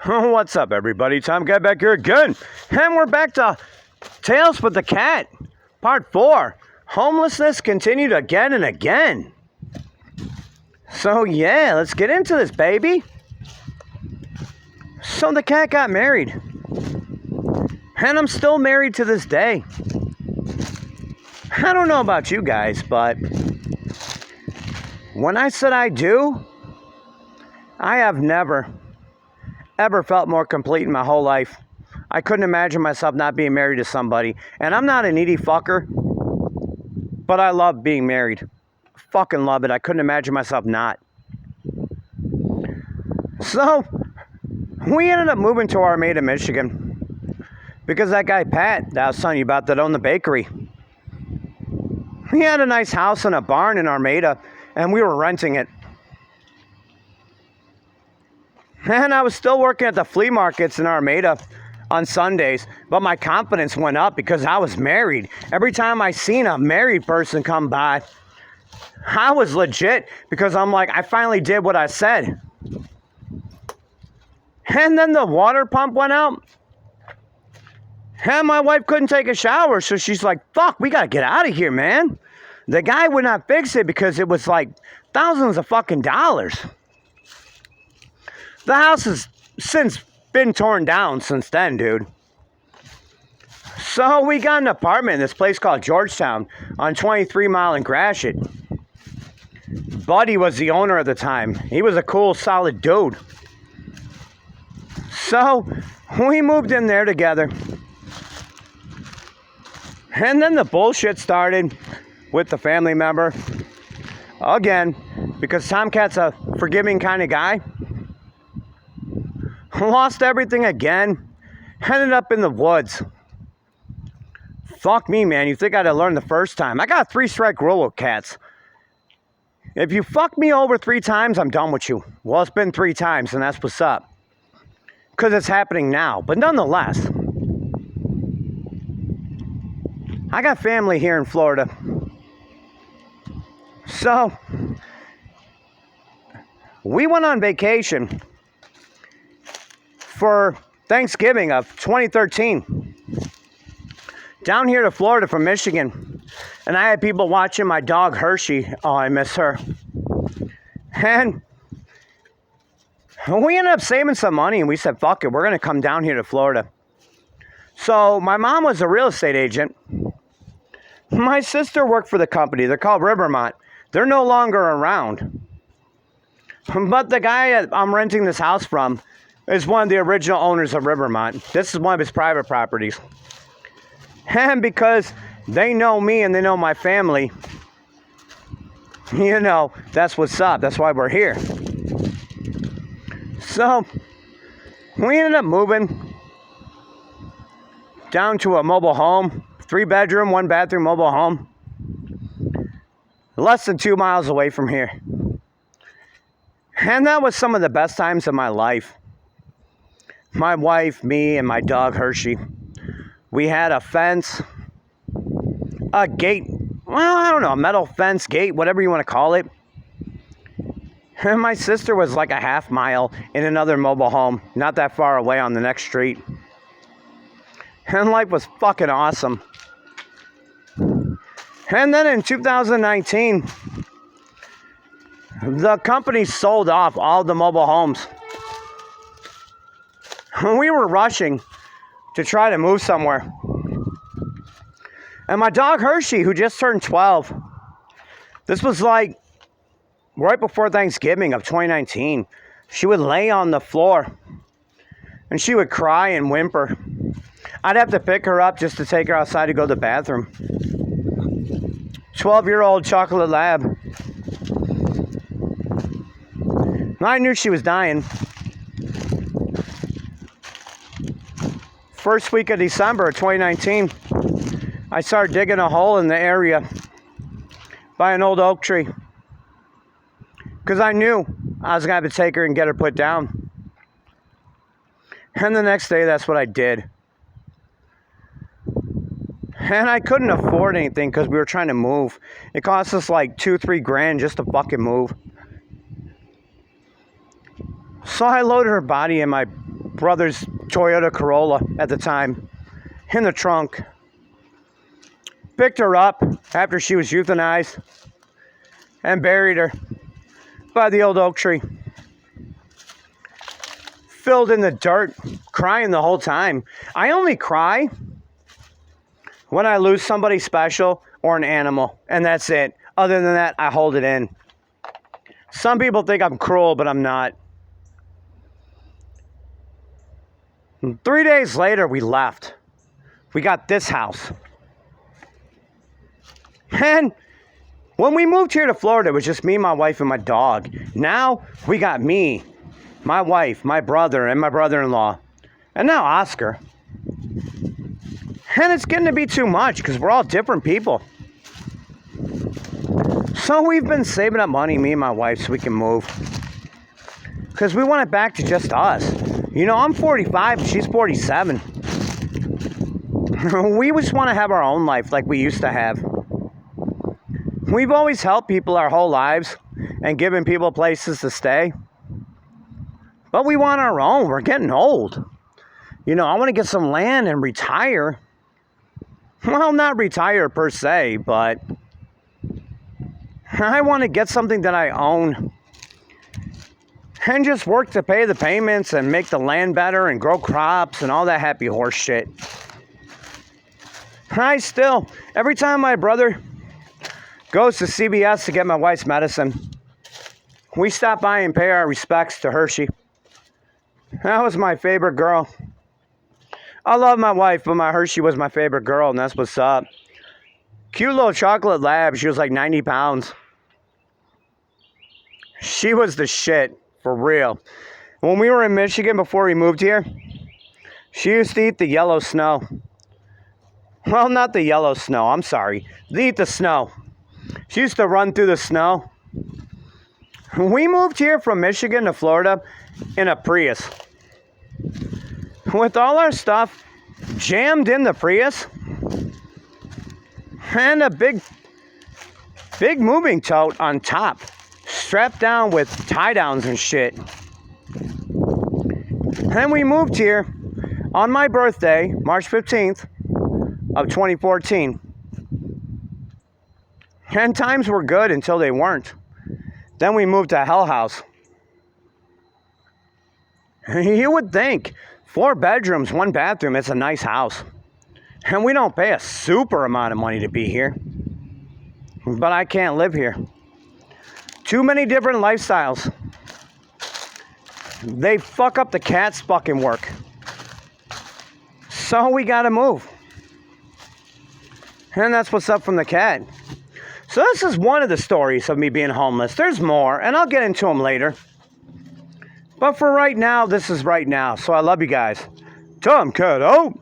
What's up, everybody? Tomcat back here again. And we're back to Tales with the Cat, Part 4. Homelessness continued again and again. So, yeah, let's get into this, baby. So, the cat got married. And I'm still married to this day. I don't know about you guys, but when I said I do, I have never ever felt more complete in my whole life. I couldn't imagine myself not being married to somebody. And I'm not a needy fucker, but I love being married. Fucking love it. I couldn't imagine myself not. So, we ended up moving to Armada, Michigan. Because that guy, Pat, that I was telling you about, that owned the bakery. He had a nice house and a barn in Armada, and we were renting it. And I was still working at the flea markets in Armada on Sundays, but my confidence went up because I was married. Every time I seen a married person come by, I was legit because I'm like, I finally did what I said. And then the water pump went out, and my wife couldn't take a shower, so she's like, fuck, we gotta get out of here, man. The guy would not fix it because it was like thousands of fucking dollars. The house has since been torn down since then, dude. So we got an apartment in this place called Georgetown on 23 Mile and Gratiot. Buddy was the owner at the time. He was a cool, solid dude. So we moved in there together. And then the bullshit started with the family member. Again, because Tomcat's a forgiving kind of guy. Lost everything again. Ended up in the woods. Fuck me, man. You think I'd have learned the first time. I got a 3-strike rule with cats. If you fuck me over 3 times, I'm done with you. Well, it's been 3 times, and that's what's up. Because it's happening now. But nonetheless, I got family here in Florida. So, we went on vacation for Thanksgiving of 2013 down here to Florida from Michigan, and I had people watching my dog Hershey. Oh, I miss her. And we ended up saving some money, and we said, fuck it, we're going to come down here to Florida. So my mom was a real estate agent. My sister worked for the company. They're called Rivermont. They're no longer around. But the guy I'm renting this house from is one of the original owners of Rivermont. This is one of his private properties. And because they know me and they know my family, you know, that's what's up. That's why we're here. So, we ended up moving down to a mobile home. 3-bedroom, 1-bathroom mobile home. Less than 2 miles away from here. And that was some of the best times of my life. My wife, me, and my dog Hershey. We had a fence, a gate, well, I don't know, a metal fence, gate, whatever you want to call it. And my sister was like a half mile in another mobile home, not that far away on the next street. And life was fucking awesome. And then in 2019, the company sold off all the mobile homes. We were rushing to try to move somewhere. And my dog Hershey, who just turned 12, this was like right before Thanksgiving of 2019, she would lay on the floor and she would cry and whimper. I'd have to pick her up just to take her outside to go to the bathroom. 12-year-old chocolate lab. I knew she was dying. First week of December of 2019, I started digging a hole in the area by an old oak tree. Because I knew I was going to have to take her and get her put down. And the next day, that's what I did. And I couldn't afford anything because we were trying to move. It cost us like $2-3 grand just to fucking move. So I loaded her body in my brother's Toyota Corolla at the time in the trunk. Picked her up after she was euthanized and buried her by the old oak tree. Filled in the dirt, crying the whole time. I only cry when I lose somebody special or an animal, and that's it. Other than that, I hold it in. Some people think I'm cruel, but I'm not. 3 days later, we left. We got this house. And when we moved here to Florida, it was just me, my wife, and my dog. Now, we got me, my wife, my brother, and my brother-in-law. And now Oscar. And it's getting to be too much because we're all different people. So we've been saving up money, me and my wife, so we can move. Because we want it back to just us. You know, I'm 45 and she's 47. We just want to have our own life like we used to have. We've always helped people our whole lives and given people places to stay. But we want our own. We're getting old. You know, I want to get some land and retire. Well, not retire per se, but I want to get something that I own and just work to pay the payments and make the land better and grow crops and all that happy horse shit. Every time my brother goes to CVS to get my wife's medicine, we stop by and pay our respects to Hershey. That was my favorite girl. I love my wife, but my Hershey was my favorite girl, and that's what's up. Cute little chocolate lab. She was like 90 pounds. She was the shit, for real. When we were in Michigan before we moved here, she used to eat the yellow snow. Well, not the yellow snow, I'm sorry. They eat the snow. She used to run through the snow. We moved here from Michigan to Florida in a Prius. With all our stuff jammed in the Prius and a big moving tote on top, strapped down with tie downs and shit. And we moved here on my birthday, March 15th of 2014. And times were good until they weren't. Then we moved to Hell House. You would think 4 bedrooms, 1 bathroom, it's a nice house. And we don't pay a super amount of money to be here. But I can't live here. Too many different lifestyles. They fuck up the cat's fucking work. So we gotta move. And that's what's up from the cat. So this is one of the stories of me being homeless. There's more, and I'll get into them later. But for right now, this is right now. So I love you guys. Tomcat out.